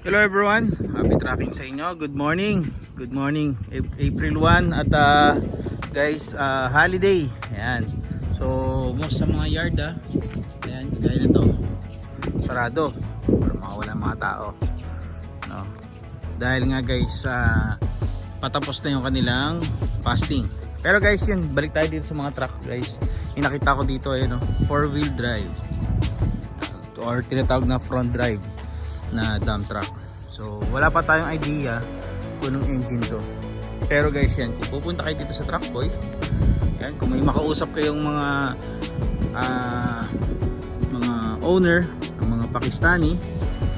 Hello everyone, happy tracking sa inyo. Good morning. Good morning. April 1 at guys, holiday. Ayan. So, most sa mga yard ayan, gaya nito. Sarado para makawala mga tao. No. Dahil nga guys, patapos na yung kanilang fasting. Pero guys, yun, balik tayo dito sa mga truck guys. Yung nakita ko dito ay 4-wheel drive. Or tinatawag na front drive na dump truck. So wala pa tayong idea kung anong engine to. Pero guys, yan, kung pupunta kayo dito sa Truckboy, yan, kung may makausap kayong mga owner ng mga Pakistani,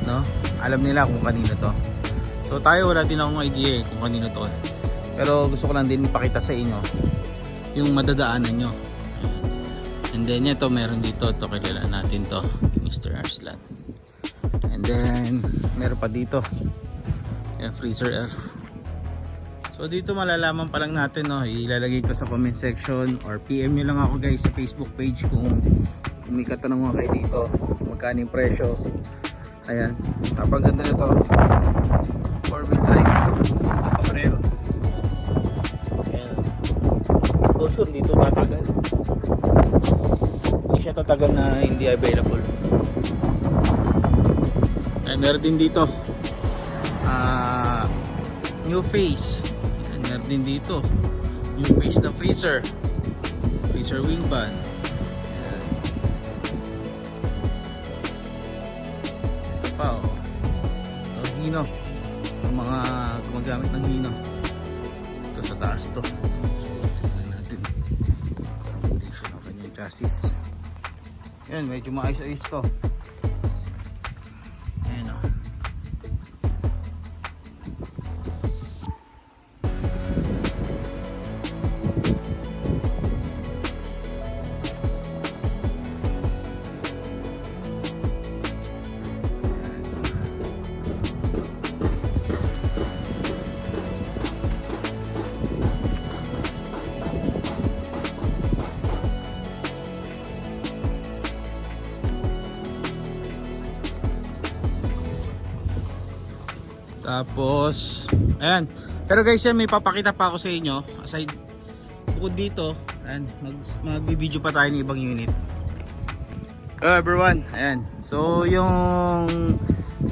no, alam nila kung kanino to. So tayo wala din akong idea kung kanino to. Pero gusto ko lang din ipakita sa inyo yung madadaanan nyo. And then ito, meron dito, to kilala natin to, Mr. Arslan. And then meron pa dito, Freezer F. So dito malalaman pa lang natin, no, ilalagay ko sa comment section or PM nyo lang ako guys sa Facebook page kung may katanungan kayo dito, magkano yung presyo. Ayan, napaganda na to, 4-wheel drive Cabrero. Ayan, oh sure, dito tatagal, hindi siya tatagal na hindi available. Ayan, meron din dito new face. Ayan, meron din dito new face na freezer wing van. Ayan. Ito pa ito, hino sa mga gumagamit ng hino. Ito sa taas to. Tignan natin condition ng kanyang chassis. Ayan, medyo maayos-ayos to. Tapos, ayan. Pero guys, yan, may papakita pa ako sa inyo. Aside, bukod dito, ayan, mag-video pa tayo ng ibang unit. Hello everyone, ayan. So, yung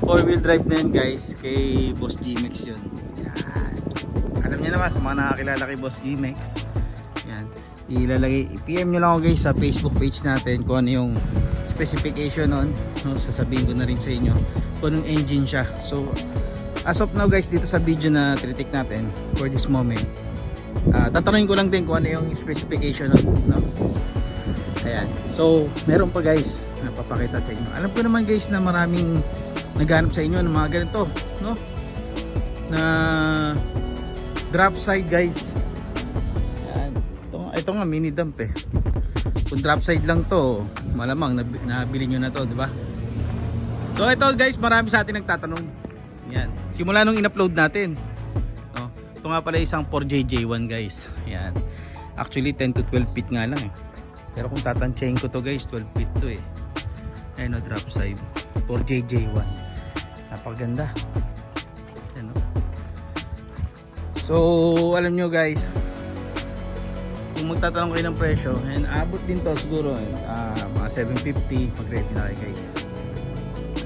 4-wheel drive na yun guys, kay Boss G-Mex yun. Ayan. Alam niyo naman, sa mga nakakilala kay Boss G-Mex, ayan, i-PM nyo lang ako guys sa Facebook page natin kung ano yung specification nun, no? Sasabihin ko na rin sa inyo kung anong engine siya. So, as of now guys, dito sa video na tinitik natin for this moment, tatanungin ko lang din kung ano yung specification nun, no? Ayan. So meron pa guys na papakita sa inyo. Alam ko naman guys na maraming naghanap sa inyo ng mga ganito, no, na drop side guys. Ayan. Ito nga mini dump Kung drop side lang to, malamang nabili nyo na to, di ba? So ito guys, marami sa atin nagtatanong. Yan. Simula nung in-upload natin, no? Ito nga pala isang 4JJ1 guys. Yan. Actually 10 to 12 feet nga lang Pero kung tatansyahin ko to guys, 12 feet to Ayun, drop side 4JJ1. Napakaganda. Yan, no? So alam nyo guys, kung magtatanong kayo ng presyo, and abot din to siguro mga 750 pag ready na kayo guys.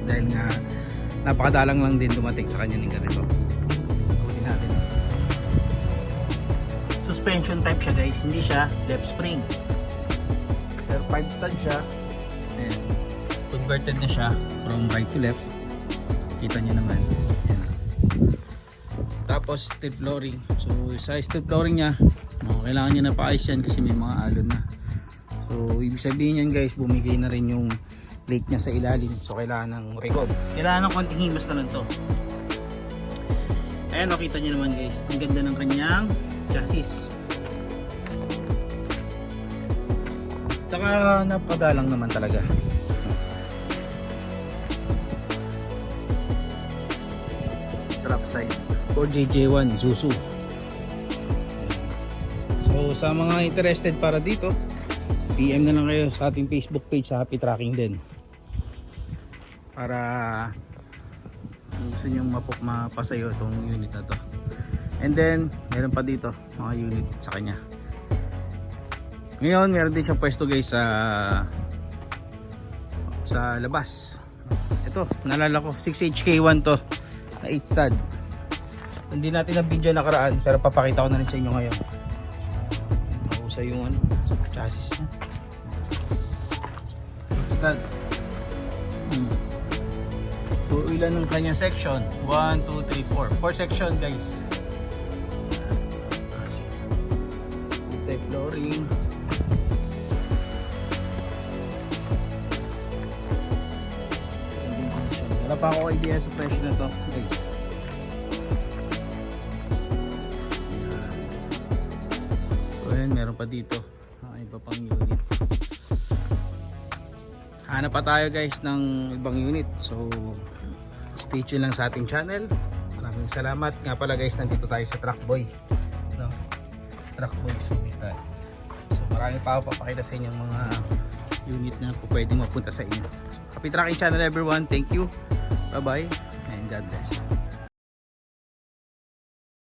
Dahil nga napakadalang lang din dumating sa kanya ng ganito. Kunin natin. Suspension type siya guys, hindi siya left spring. Pero 5 stand siya. Ayan. Converted na siya from right to left. Kita nyo naman. Ayan. Tapos steel flooring. So sa steel flooring niya, kailangan niya na paayos yan kasi may mga alon na. So ibig sabihin yan guys, bumigay na rin yung plate niya sa ilalim. So kailangan ng record. Kailangan ng konting himas na lang to. Ayan, nakita nyo naman guys, ang ganda ng kanyang chassis. Tsaka napakadalang naman talaga. Drop side 4JJ1 Zuzu. So sa mga interested para dito, PM na lang kayo sa ating Facebook page sa Happy Tracking din. Para gusto nyo mapasayo itong unit na to. And then meron pa dito mga unit sa kanya. Ngayon meron din siyang pwesto guys sa labas. Ito naalala ko 6HK1 to na 8 stud. Hindi natin na video nakaraan pero papakita ko na rin sa inyo ngayon. Mahusay yung chassis niya. 8 stud. So ilan ng kanyang section? 1, 2, 3, 4 section guys. Type flooring. Wala pa ako idea sa presyo na to guys. So ayan, meron pa dito iba pang unit. Hanap pa tayo guys ng ibang unit. So stay tuned lang sa ating channel. Maraming salamat. Nga pala guys, nandito tayo sa Truckboy, no? Truckboy Subitan. So marami pa ako papakita sa inyong mga unit na pwedeng mapunta sa inyo. Happy trucking channel everyone. Thank you. Bye bye and God bless.